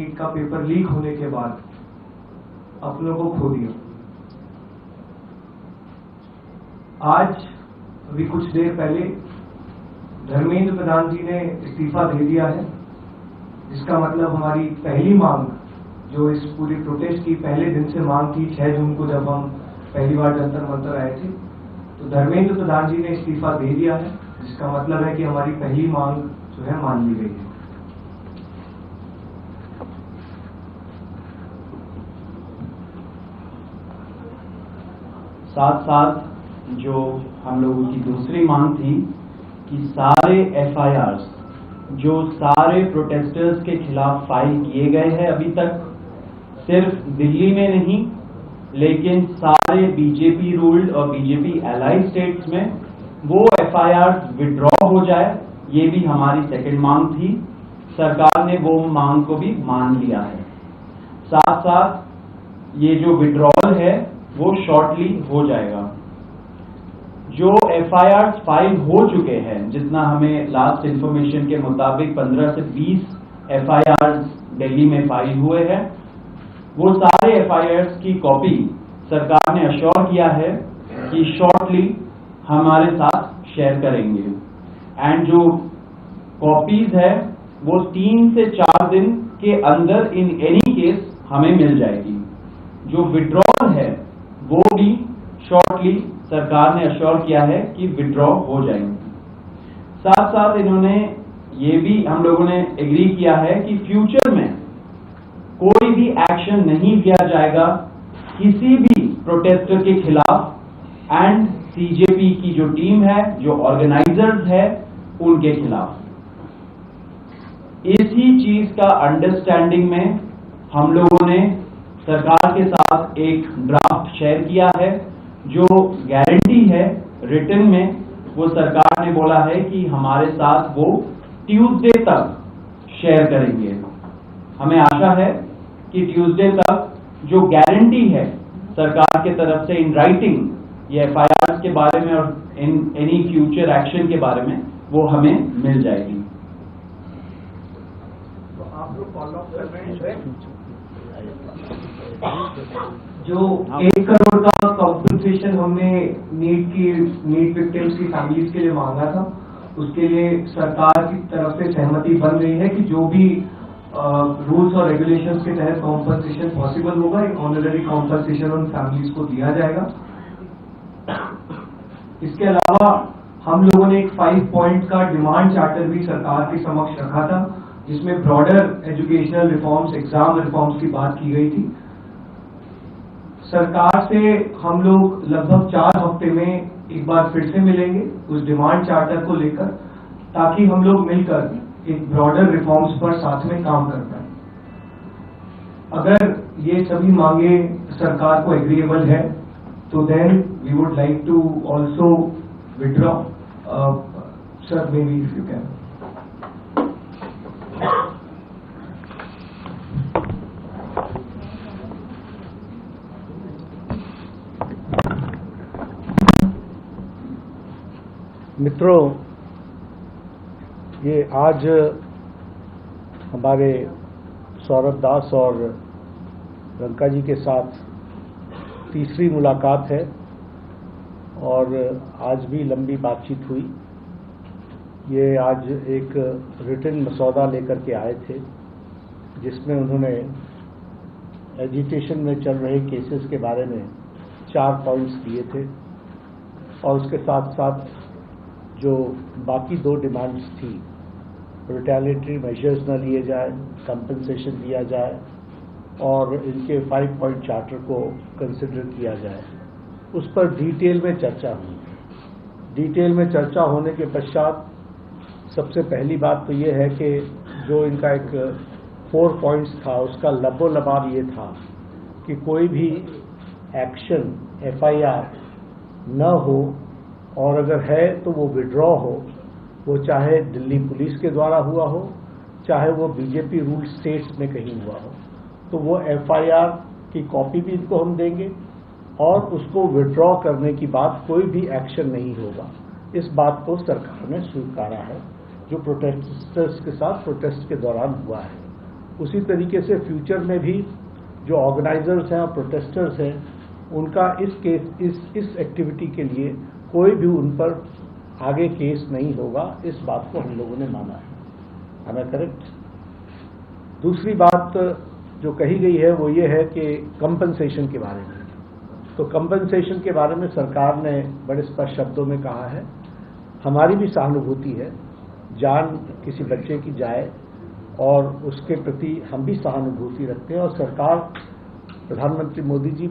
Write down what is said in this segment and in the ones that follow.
NEET का paper leak होने के बाद अपनों को खो दिया। आज अभी कुछ देर पहले धर्मेंद्र प्रधान जी ने इस्तीफा दे दिया है, जिसका मतलब हमारी पहली मांग, जो इस पूरी प्रोटेस्ट की पहले दिन से मांग थी, 6 जून को जब हम पहली बार जंतर मंतर आए थे, तो धर्मेंद्र प्रधान जी ने इस्तीफा दे दिया है, जिसका मतलब है कि हमारी पहली मांग जो है मान ली गई है। साथ साथ जो हम लोगों की दूसरी मांग थी कि सारे एफआईआर्स जो सारे प्रोटेस्टर्स के खिलाफ फाइल किए गए हैं अभी तक, सिर्फ दिल्ली में नहीं लेकिन सारे बीजेपी रूल्ड और बीजेपी एलाइड स्टेट्स में वो एफआईआर्स विड्रॉ हो जाए, ये भी हमारी सेकंड मांग थी। सरकार ने वो मांग को भी मान लिया है। साथ साथ ये जो विड्रॉल है वो शॉर्टली हो जाएगा। जो एफआईआर फाइल हो चुके हैं, जितना हमें लास्ट इंफॉर्मेशन के मुताबिक 15 से 20 एफआईआर दिल्ली में फाइल हुए हैं, वो सारे एफआईआर की कॉपी सरकार ने अश्योर किया है कि शॉर्टली हमारे साथ शेयर करेंगे। एंड जो कॉपीज है वो 3 से 4 दिन के अंदर इन एनी केस हमें मिल जाएगी। जो विड्रॉल है वो भी शॉर्टली सरकार ने अश्योर किया है कि विड्रॉ हो जाएंगे। साथ साथ इन्होंने ये भी हम लोगों ने एग्री किया है कि फ्यूचर में कोई भी एक्शन नहीं लिया जाएगा किसी भी प्रोटेस्टर के खिलाफ, एंड सीजेपी की जो टीम है, जो ऑर्गेनाइजर्स है, उनके खिलाफ। इसी चीज का अंडरस्टैंडिंग में हम लोगों ने सरकार के साथ एक ड्राफ्ट शेयर किया है, जो गारंटी है रिटन में, वो सरकार ने बोला है कि हमारे साथ वो ट्यूसडे तक शेयर करेंगे। हमें आशा है कि ट्यूसडे तक जो गारंटी है सरकार के तरफ से इन राइटिंग ये एफआईआर के बारे में और इन एनी फ्यूचर एक्शन के बारे में, वो हमें मिल जाएगी। तो आप लोग फॉलो अप कर रहे हैं जो 1 करोड़ का कॉम्पेंसेशन हमने नीट विक्टिम्स की फैमिलीज के लिए मांगा था, उसके लिए सरकार की तरफ से सहमति बन रही है कि जो भी रूल्स और रेगुलेशंस के तहत कॉम्पेंसेशन पॉसिबल होगा, एक ऑनररी कॉम्पेंसेशन उन फैमिलीज को दिया जाएगा। इसके अलावा हम लोगों ने एक 5 पॉइंट का डिमांड चार्टर भी सरकार के समक्ष रखा था, जिसमें broader educational reforms, exam reforms की बात की गई थी। सरकार से हम लोग लगभग 4 हफ्ते में एक बार फिर से मिलेंगे उस डिमांड चार्टर को लेकर, ताकि हम लोग मिलकर एक ब्रॉडर रिफॉर्म्स पर साथ में काम कर पाए। अगर ये सभी मांगे सरकार को एग्रीएबल है तो then we would like to also withdraw. Sir, maybe if you can. मित्रों, ये आज हमारे सौरभ दास और रंका जी के साथ तीसरी मुलाकात है और आज भी लंबी बातचीत हुई। ये आज एक रिटन मसौदा लेकर के आए थे, जिसमें उन्होंने एजिटेशन में चल रहे केसेस के बारे में 4 पॉइंट्स दिए थे, और उसके साथ साथ जो बाकी 2 डिमांड्स थी, रिटेलिएटरी मेजर्स न लिए जाए, कंपनसेशन दिया जाए और इनके 5 पॉइंट चार्टर को कंसिडर किया जाए, उस पर डिटेल में चर्चा हुई। डिटेल में चर्चा होने के पश्चात सबसे पहली बात तो ये है कि जो इनका एक 4 पॉइंट्स था, उसका लबोलबाब ये था कि कोई भी एक्शन एफआईआर न हो, और अगर है तो वो विड्रॉ हो, वो चाहे दिल्ली पुलिस के द्वारा हुआ हो, चाहे वो बीजेपी रूल स्टेट्स में कहीं हुआ हो, तो वो एफआईआर की कॉपी भी इनको हम देंगे और उसको विड्रॉ करने की बात कोई भी एक्शन नहीं होगा। इस बात को सरकार ने स्वीकारा है, जो प्रोटेस्टर्स के साथ प्रोटेस्ट के दौरान हुआ है। उसी तरीके से फ्यूचर में भी जो ऑर्गेनाइजर्स हैं और प्रोटेस्टर्स हैं उनका इस एक्टिविटी के लिए कोई भी उन पर आगे केस नहीं होगा, इस बात को हम लोगों ने माना है। हमें करेक्ट। दूसरी बात जो कही गई है वो ये है कि कंपनसेशन के बारे में। तो कंपनसेशन के बारे में सरकार ने बड़े स्पष्ट शब्दों में कहा है, हमारी भी सहानुभूति है, जान किसी बच्चे की जाए और उसके प्रति हम भी सहानुभूति रखते हैं। और सरकार, प्रधानमंत्री मोदी जी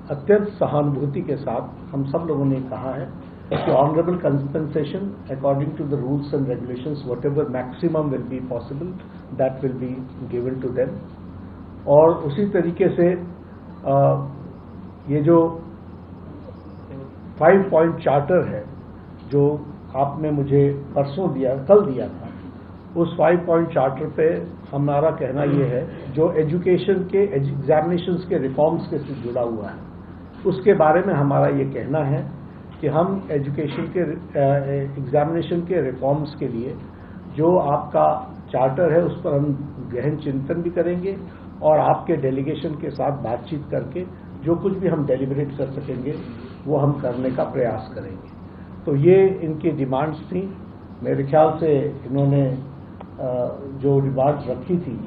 अत्यंत सहानुभूति के साथ हम सब लोगों ने कहा है कि honourable compensation according to the rules and regulations whatever maximum will be possible that will be given to them. और उसी तरीके से ये जो 5 पॉइंट चार्टर है जो आपने मुझे परसों दिया, कल दिया था, उस 5 पॉइंट चार्टर पे हमारा कहना ये है जो एजुकेशन के एग्जामिनेशंस के रिफॉर्म्स के से जुड़ा हुआ है, उसके बारे में हमारा ये कहना है कि हम एजुकेशन के एग्जामिनेशन के रिफॉर्म्स के लिए जो आपका चार्टर है उस पर हम गहन चिंतन भी करेंगे और आपके डेलीगेशन के साथ बातचीत करके जो कुछ भी हम डेलिब्रेट कर सकेंगे वो हम करने का प्रयास करेंगे। तो ये इनकी डिमांड्स थी। मेरे ख्याल से इन्होंने जो डिमांड्स रखी थी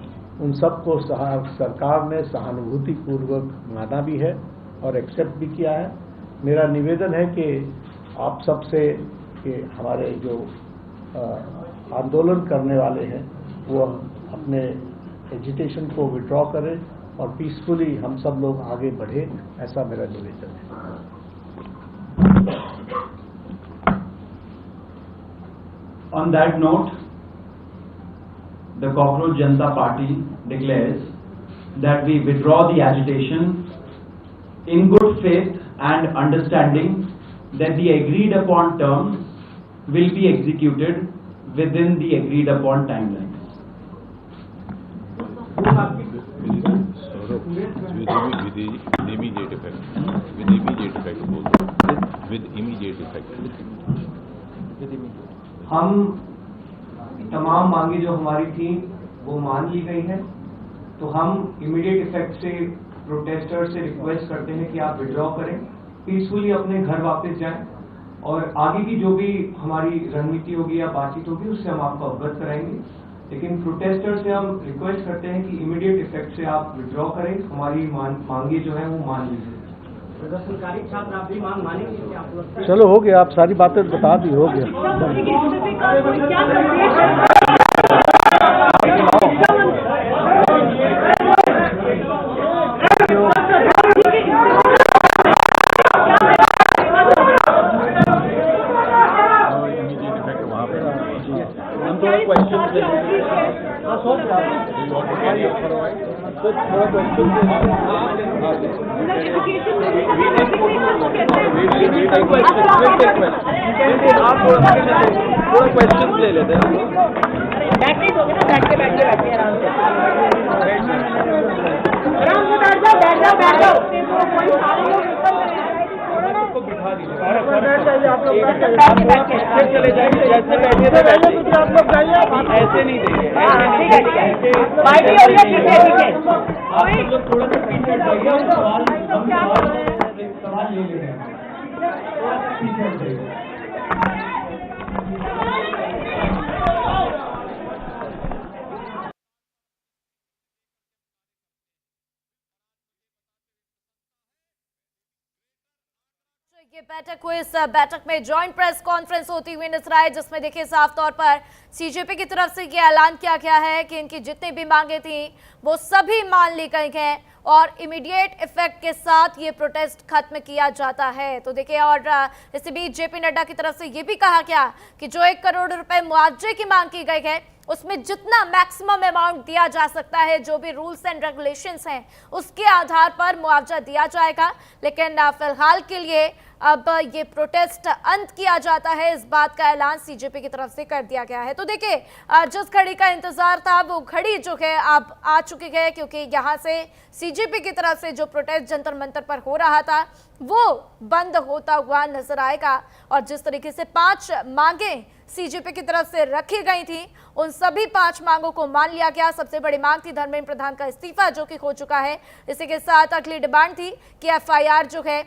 उन सबको सरकार ने सहानुभूतिपूर्वक माना भी है और एक्सेप्ट भी किया है। मेरा निवेदन है कि आप सबसे कि हमारे जो आंदोलन करने वाले हैं वो अपने एजिटेशन को विड्रॉ करें और पीसफुली हम सब लोग आगे बढ़े, ऐसा मेरा निवेदन है। On that note, the Cockroach Janata Party declares that we withdraw the agitation in good faith and understanding that the agreed upon terms will be executed within the agreed upon timelines. With immediate effect. With immediate effect. With immediate effect. हम तमाम मांगे जो हमारी थी वो मान ली गई है, तो हम इमीडिएट इफेक्ट से प्रोटेस्टर से रिक्वेस्ट करते हैं कि आप विड्रॉ करें, पीसफुली अपने घर वापस जाएं और आगे की जो भी हमारी रणनीति होगी या बातचीत होगी उससे हम आपको अवगत कराएंगे। लेकिन प्रोटेस्टर से हम रिक्वेस्ट करते हैं कि इमीडिएट इफेक्ट से आप विड्रॉ करें, हमारी मांगे जो है वो मान लीजिए। सरकारी छात्र आप भी मांग मानेंगे क्या आपको लगता है? चलो हो गया, आप सारी बातें बता दी, हो गया। थोड़ा क्वेश्चन ले लेते हैं। बैठे दोगे ना, बैठे आराम से बैठ जाओ। चले जाएंगे जैसे बैठे थे आप लोग जाइए, ऐसे नहीं देंगे। आप लोग थोड़ा सा पीछे जाइए, सवाल ले ले रहे हैं, थोड़ा सा पीछे जाइए। ये बैठक हुई, इस बैठक में जॉइंट प्रेस कॉन्फ्रेंस होती हुई नजर आई, जिसमें देखिए साफ तौर पर सीजेपी की तरफ से ये ऐलान किया गया है कि इनकी जितनी भी मांगे थी वो सभी मान ली गई हैं और इमीडिएट इफेक्ट के साथ ये प्रोटेस्ट खत्म किया जाता है। तो देखिए, और इसी बीच जेपी नड्डा की तरफ से ये भी कहा गया कि जो 1 करोड़ रुपए मुआवजे की मांग की गई है उसमें जितना मैक्सिमम अमाउंट दिया जा सकता है, जो भी रूल्स एंड रेगुलेशंस हैं उसके आधार पर मुआवजा दिया जाएगा। लेकिन फिलहाल के लिए अब ये प्रोटेस्ट अंत किया जाता है, इस बात का ऐलान सीजेपी की तरफ से कर दिया गया है। तो देखिए, जिस घड़ी का इंतजार था वो घड़ी जो है अब आ चुकी है, क्योंकि यहाँ से सीजेपी की तरफ से जो प्रोटेस्ट जंतर मंतर पर हो रहा था वो बंद होता हुआ नजर आएगा। और जिस तरीके से 5 मांगे सीजेपी की तरफ से रखी गई थी, उन सभी 5 मांगों को मान लिया गया। सबसे बड़ी मांग थी धर्मेंद्र प्रधान का इस्तीफा, जो कि हो चुका है। इसी के साथ अगली डिमांड थी कि एफआईआर जो है